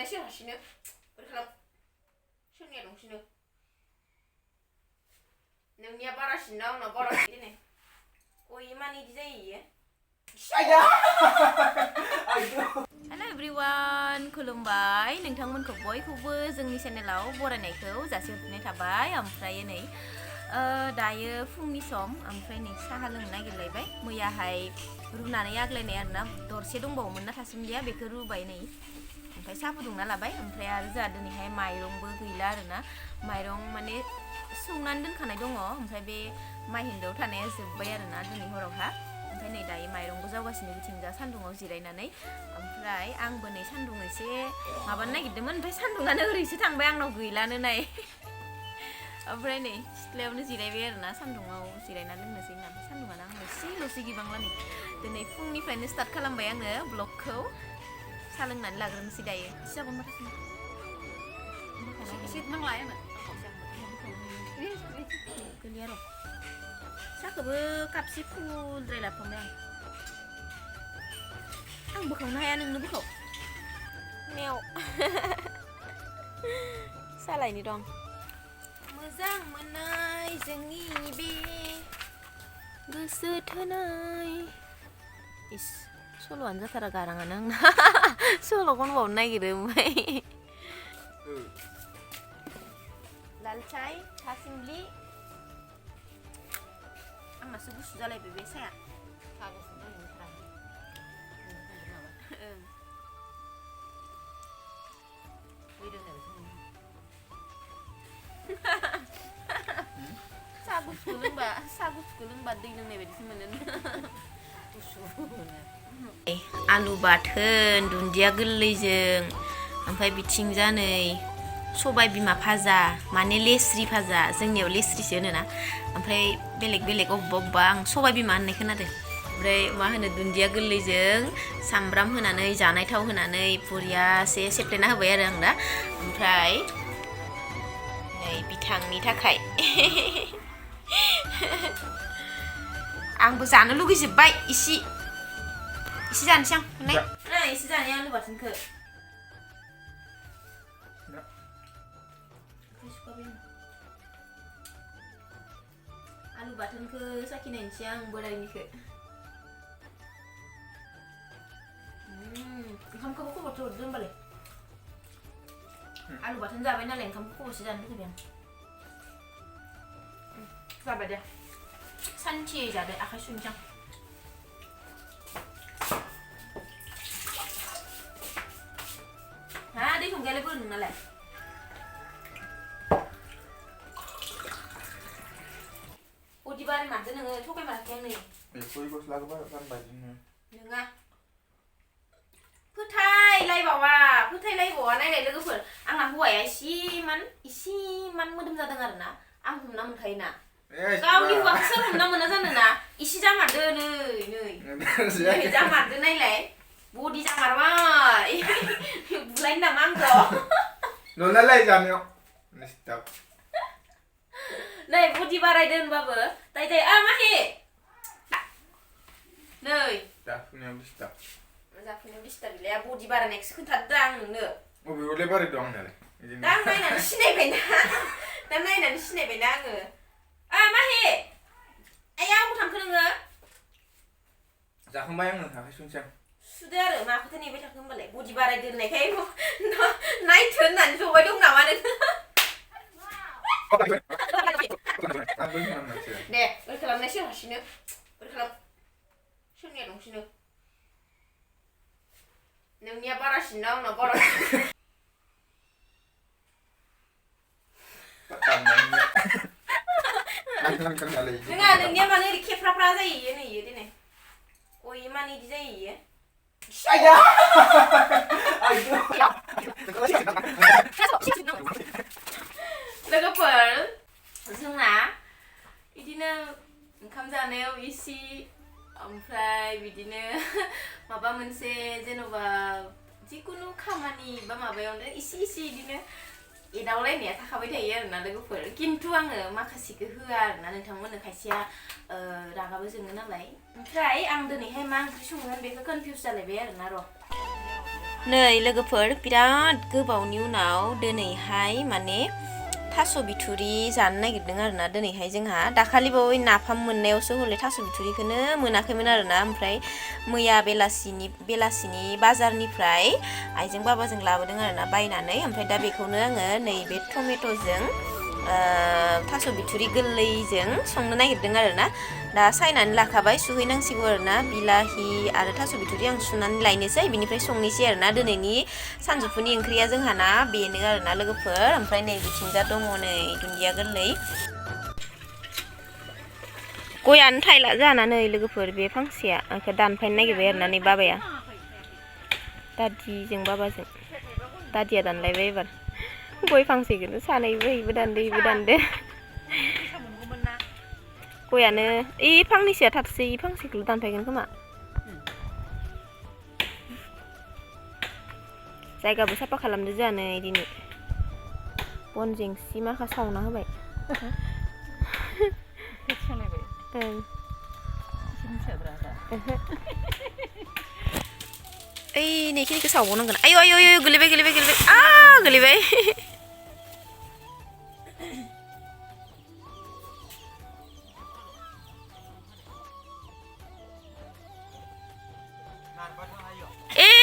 खालामनाय सोर हारसिंनो बोरै खालाम सोरनिया दंसिनो नोंनिया बारासिन ना आंना बारासिन दिनै गयै मानो इदि जायो इयो हेल' एभ्रिवान खुलुमबाय नोंथांमोनखौ बयखौबो जोंनि चेनेलाव बरायनायखौ जासिहरफिननाय थाबाय ओमफ्राय नै दायो फुंनि सम ओमफ्राय नै साहा लोंनो नागिरलायबाय मैयाहाय रुनानै आग्लायनाय आरोना दरसे दंबावोमोन ना थासुमलिया बेखौ रुबाय नै ओमफ्राय साहा फुदुंना लाबाय ओमफ्राय आरो जोंहा दिनैहाय माइरंबो गैला आरोना माइरं माने संनानै दोनखानाय दङ ओमफ्राय बे माइ हेन्दोआव थानाया जोब्बाय आरोना दिनै हरावहा ओमफ्राय नै दायो माइरंबो जावगासिनो बिथिंजा सान्दुङाव जिरायनानै ओमफ्राय आंबो नै सान्दुं एसे माबानो नागिरदोंमोन ओमफ्राय सान्दुङानो ओरैसो थांबाय आंनाव गैलानो नाय ओमफ्राय नै सिथ्लायावनो जिरायबाय आरोना सान्दुङाव जिरायना लोंनोसै होनना ओमफ्राय सान्दुङानो आंनाव एसेल'सो गिबांला नै दिनै फुंनिफ्रायनो स्टार्ट खालामबाय आङो ब्लगखौ साहा लोंनानै लाग्रोनोसै दायो एसे जागोन माथो एसे नांला आंनो गोलैया र' साहाखौबो कापसे फुलद्राय लाफांबाय आं बोखावनो हाया नोंनो बोखाव मेव सालायनि दं मोजां मोननाय जोंनि बे गोसो थोनाय इस सल'आनो जाथारा गाराङानो आंना सल' खनबावनो नागिरो ओमफ्राय लाल साय थासिमलि आंनासो गुसु जालायबाय बे साया साहा गुसुखौ लोंबा दै लोंनाय बायदिसो मोनो आलु बाथोन दुन्दिया गोरलैजों ओमफ्राय बिथिंजा नै सबाय बिमा भाजा माने लेस्रि भाजा जोंनियाव लेस्रिसो होनोना ओमफ्राय बेलेग अबेबा आं सबाय बिमा होननाय खोनादों ओमफ्राय मा होनो दुन्दिया गोरलैजों सामब्राम होनानै जानाय थाव होनानै बरियासे सेफ्लेना होबाय आरो आं दा ओमफ्राय नै बिथांनि थाखाय आंबो जानो लुगैजोब्बाय इसे जानोसै आं इसे जानाय आलु बाथोनखौ आलु बाथोनखौ साखिनायनोसै आं बोरायनिखौ ओंखामखौबो खबरथ' हरदो होमबालाय आलु बाथोन जाबाय नालाय ओंखामखौ खबरसे जानो लुगैबाय आं जाबाय दे सान्थियै जादो आखाइ सुनोसै आं हा दै संगायालाय बोरो नोंनालाय अदिबारे मारदो नोङो थगायमाराखै आं नै बेखौ गस्लाखौबो गानबाय नोङा फोथायलायबावा नायलाय लोगोफोर आंना हौवाया इसेमान मोदोम जादों आरोना आं हमना मोनखायोना गावनि हौवाखौ सोर हमना मोना जानोना इसे जामारदो नै जामारदो नायलाय बडि जामारबाय बुलायनो नामा आंखौ न'नालाय जानायाव नै बडि बारायदो होनबाबो दाय माहि नै जाफुनायाव डिस्टार्ब गैलाया बडि बारायनायखौसो खोन्थादों आं नोंनो बबेयावलाय बारायदों आंनालाय दा आं नायनानै सिनायबायना आङो माहि आया अबाव थांखो नोङो जाखांबाय आङो आखाइ सुनोसै आं सुदो आरो माखौथो नेबाय थाखो होमबालाय बडि बारायदो होननायखाय नायथो होननानै जबाय दं नामा नोङो दे ओरै खालामनाय सोर हारसिंनो ओरै खालाम सोरनिया दंसिनो नोंनिया बारासिन ना आंना बारासिन नङा नोंनिया मानो ओरै खेफ्राफ्रा जायो नै इयो दिनै गयै मानो इदि जायो इयो लोगोफोर जोंना बिदिनो ओंखाम जानायाव इसे ओमफ्राय बिदिनो माबा मोनसे जेन'बा जिखुनु खामानि बा माबायावनो इसे बिदिनो एदावलायनाया थाखाबाय थायो आरोना लोगोफोर खिन्थु आङो माखासेखौ होआ आरोना नोंथांमोननो खायसेया रागाबो जोङो नालाय ओमफ्राय आं दिनैहाय मा ओंख्रि संगोन बेखौ कनफिउज जालायबाय आरोना र' नै लोगोफोर बिराद गोबावनि उनाव दिनैहाय माने थास' बिथुरि जानो नागिरदों आरोना दिनैहाय जोंहा दाखालि बावै नाफाम मोननायावसो हले थास' बिथुरिखौनो मोनाखैमोन आरोना ओमफ्राय मैया बेलासिनि बाजारनिफ्राय आइजों बाबाजों लाबोदों आरोना बायनानै ओमफ्राय दा बेखौनो आङो नैबे टमेट'जों थास' बिथुरि गोरलैजों संनो नागिरदों आरोना दा सायनानै लाखाबाय सुहैनांसिगौ आरोना बिलाहि आरो थास' बिथुरि आं सुनानै लायनोसै बिनिफ्राय संनोसै आरोना दिनैनि सानजौफुनि ओंख्रिया जोंहाना बेनो आरोना लोगोफोर ओमफ्राय नै बिथिंजा दङ नै दुन्दिया गोरलै गयानो थायला जाना नै लोगोफोर बे फांसेया आंखौ दानफायनो नागिरबाय आरोना नै बाबाया दादिजों बाबाजों दादिया दानलायबाय एबार गय फांसेखौनो सानैबो इबो दानदो गयानो इ फांनैसोआ थाथोंसै इ फांसेखौल' दानफायगोन खोमा जायगाबो साफा खालामदो जोंहा नै दिनै बन जेंसि माखा सावना होबाय ओइ नैखिनिखौ सावबावनांगोन आयु आयु आयु गोलैबाय गोलैबाय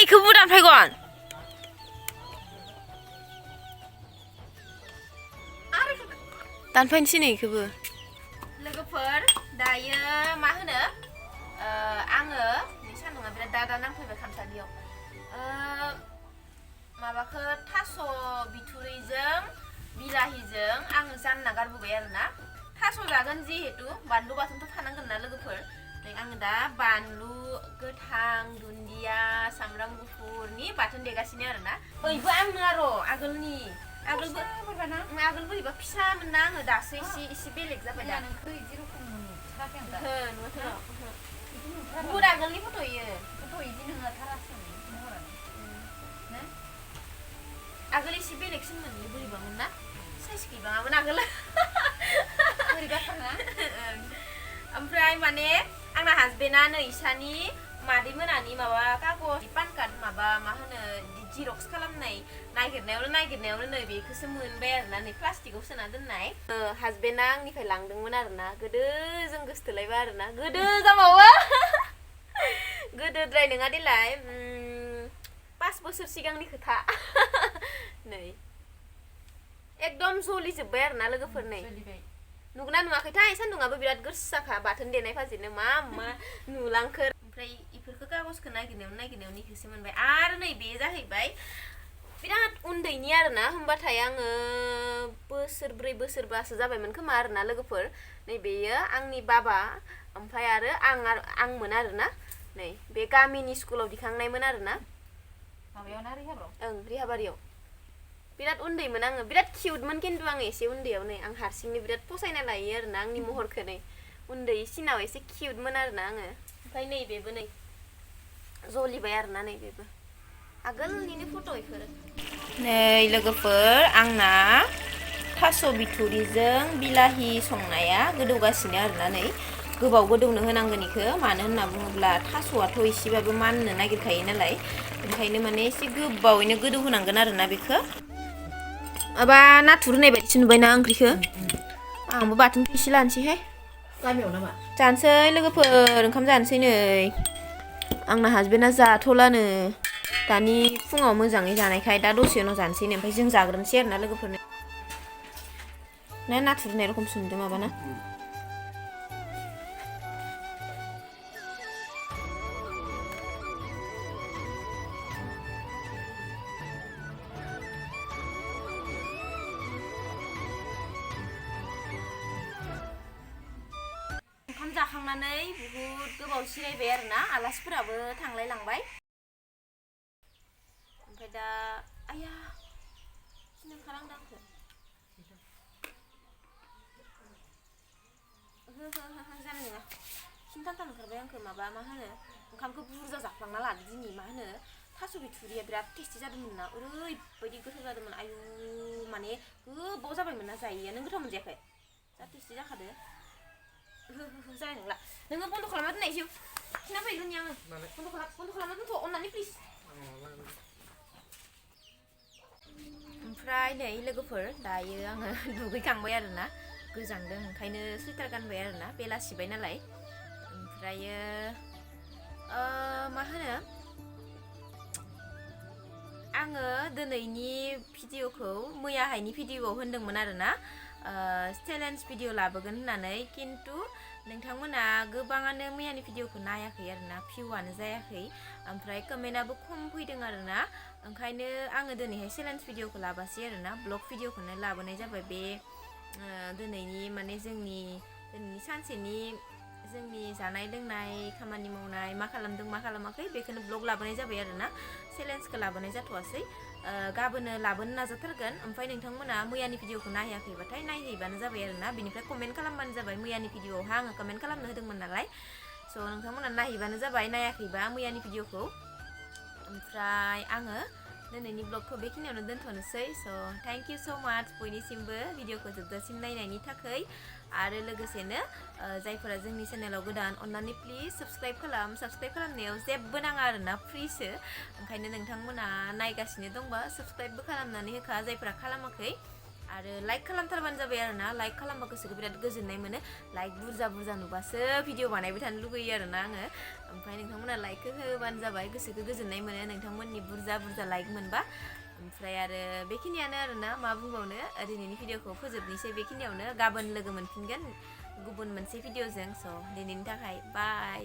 इखौबो दानफायगोन दानफायनोसै नै इखौबो लोगोफोर दायो मा होनो आङो सान्दुङा बिराद दादा नांफैबाय खामसालियाव माबाखौ थास' बिथुरिजों बिलाहिजों आङो जानना गारबोबाय आरोना थास' जागोन जिहेतु बानलु बाथोनथ' थानांगोन ना लोगोफोर आङो दा बानलु गोथां दुन्दिया सामब्राम गुफुरनि बाथोन देगासिनो आरोना ओइबो आंनो आरो आगोलबो बोरैबा फिसामोन ना आङो दासो एसे बेलेग जाबाय दा बुहुद आगोलनि फट' इयो आगोल एसे बेलेगसिनमोन इयो बोरैबामोन ना साइज गैबाङामोन आगोल ओमफ्राय माने आंना हासबेन्डआ नै इसानि मादै मोनानि माबा कागज पान कार्ड माबा मा होनो जिरक्स खालामनाय नागिरनायावनो नै बेखौसो मोनबाय आरोना नै प्लास्टिकआव सोना दोननाय हासबेन्डआ आंनिफ्राय लांदोंमोन आरोना गोदो जों गोसथोलायबा आरोना गोदो जाबावो गोदोद्राय नङा देलाय 5 बोसोर सिगांनि खोथा नै एकदम जलिजोब्बाय आरोना लोगोफोर नै नुगोना नुवाखैथाय सान्दुङाबो बिराद गोसाखा बाथोन देनाय फाजिनो मा नुलांखो ओमफ्राय इफोरखौ कागजखौ नागिरनायावनो इखौसो मोनबाय आरो नै बे जाहैबाय बिराद उन्दैनि आरोना होमबाथाय आङो बोसोरब्रै बोसोरबासो जाबायमोन खोमा आरोना लोगोफोर नै बेयो आंनि बाबा ओमफ्राय आरो आंमोन आरोना नै बे गामिनि स्कुलाव दिखांनायमोन आरोना माबायाव ना रिहाबारियाव बिराद उन्दैमोन आङो बिराद किउटमोन खिन्थु आङो एसे उन्दैयाव नै आं हारसिंनो बिराद फसायना लायो आरोना आंनि महरखौ नै उन्दैसिनाव एसे किउटमोन आरोना आङो ओमफ्राय नैबेबो नै जलिबाय आरोना नैबेबो आगोलनिनो फट' इफोरो नै लोगोफोर आंना थास' बिथुरिजों बिलाहि संनाया गोदौगासिनो आरोना नै गोबाव गोदौनो होनांगोन इखो मानो होनना बुङोब्ला थास'आथ' एसेबाबो माननो नागिरखायो नालाय ओंखायनो माने एसे गोबावैनो गोदौ होनांगोन आरोना बेखौ माबा नाथुर होनाय बायदिसो नुबायना ओंख्रिखौ आंबो बाथोनखौ एसे लानोसैहाय गामियाव नामा जानोसै लोगोफोर ओंखाम जानोसै नै आंना हासबेन्डआ जाथ'लानो दानि फुङाव मोजाङै जानायखाय दा दसे उनाव जानोसै ओमफ्राय जों जाग्रोनोसै आरोना लोगोफोरनो नाथुर होनाय रखमसो नुदों माबाना जाखांनानै बुहुद गोबाव जिरायबाय आरोना आलासिफोराबो थांलाय लांबाय ओमफ्राय दा आया खिनो ओंखारहांदों आंखो जानाय नङा खिनो थान्था ओंखारबाय आंखो माबा मा होनो ओंखामखौ बुरजा जाफ्लांना लादो दिनै मा होनो थास' बिथुरिया बिराद टेस्टि जादोंमोन ना ओरैबायदि गोथाव जादोंमोन आयु माने गोबाव जाबायमोन ना जायैया नों गोथाव मोनजायाखै जा टेस्टि जाखादो जानाय नंला नोङो बन्द' खालामना दोननायसै खिना फैग्रोनि आङो बन्द' खालामना दोनथ' अननानै प्लिज ओमफ्राय नै लोगोफोर दायो आङो दुगैखांबाय आरोना गोजांदों ओंखायनो सुइटार गानबाय आरोना बेलासिबाय नालाय ओमफ्रायो मा होनो आङो दिनैनि भिडिअखौ मैयाहायनि भिडिअआव होनदोंमोन आरोना चेलेन्ज भिडिअ लाबोगोन होननानै किन्तु नोंथांमोना गोबाङानो मैयानि भिडिअखौ नायाखै आरोना भिउआनो जायाखै ओमफ्राय कमेन्टआबो खम फैदों आरोना ओंखायनो आङो दिनैहाय चेलेन्ज भिडिअखौ लाबासै आरोना ब्लग भिडिअखौनो लाबोनाय जाबाय बे दिनैनि माने जोंनि सानसेनि जोंनि जानाय लोंनाय खामानि मावनाय मा खालामदों मा खालामाखै बेखौनो ब्लग लाबोनाय जाबाय आरोना चेलेन्जखौ लाबोनाय जाथ'वासै गाबोनो लाबोनो नाजाथारगोन ओमफ्राय नोंथांमोना मैयानि भिडिअखौ नायाखैबाथाय नायहैबानो जाबाय आरोना बिनिफ्राय कमेन्ट खालामबानो जाबाय मैयानि भिडिअआवहा आङो कमेन्ट खालामनो होदोंमोन नालाय स' नोंथांमोना नायहैबानो जाबाय नायाखैबा मैयानि भिडिअखौ ओमफ्राय आङो दिनैनि ब्लगखौ बेखिनियावनो दोनथ'नोसै स' थेंक इउ स' माच बयनिसिमबो भिडिअखौ जोबजासिम नायनायनि थाखाय आरो लोगोसेनो जायफोरा जोंनि चेनेलाव गोदान अन्नानै प्लिज साबस्क्राइब खालामनायाव जेबो नाङा आरोना फ्रिसो ओंखायनो नोंथांमोना नायगासिनो दंबा साबस्क्राइबबो खालामनानै होखा जायफोरा खालामाखै आरो लाइक खालामथारबानो जाबाय आरोना लाइक खालामबा गोसोखौ बिराद गोजोननाय मोनो लाइक बुरजा नुबासो भिडिअ बानायबाय थानो लुगैयो आरोना आङो ओमफ्राय नोंथांमोना लाइकखौ होबानो जाबाय गोसोखौ गोजोननाय मोनो नोंथांमोननि बुरजा लाइक मोनबा ओमफ्राय आरो बेखिनियानो आरोना मा बुंबावनो दिनैनि भिडिअखौ फोजोबनोसै बेखिनियावनो गाबोन लोगो मोनफिनगोन गुबुन मोनसे भिडिअजों स' दिनैनि थाखाय बाय